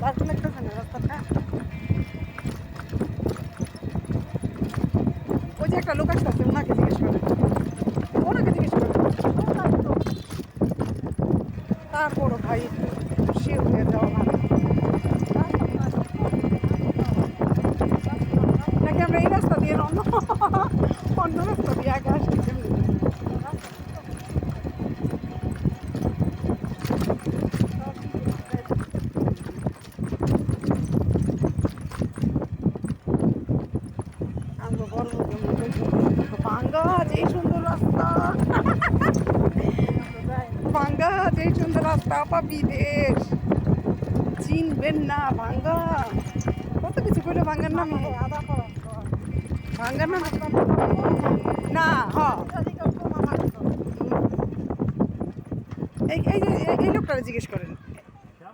ঝাড়খণ্ড একটা রাস্তাটা ওই যে একটা লোক আসতেছে ওনাকে জিজ্ঞেস করেন ওনাকে জিজ্ঞেস করেন তারপরও ভাই একটু শিওর হয়ে যাওয়া ভালো নাকি আমরা এই রাস্তা দিয়ে অন্য অন্য রাস্তা দিয়ে আগে আসছি ভাঙ্গা যে সুন্দর রাস্তা ভাঙ্গা যে সুন্দর রাস্তা পা বিদেশ চিনবেন না ভাঙ্গা কত কিছু করলো ভাঙ্গার নামে ভাঙ্গার নামে না এই লোকটা জিজ্ঞেস করেন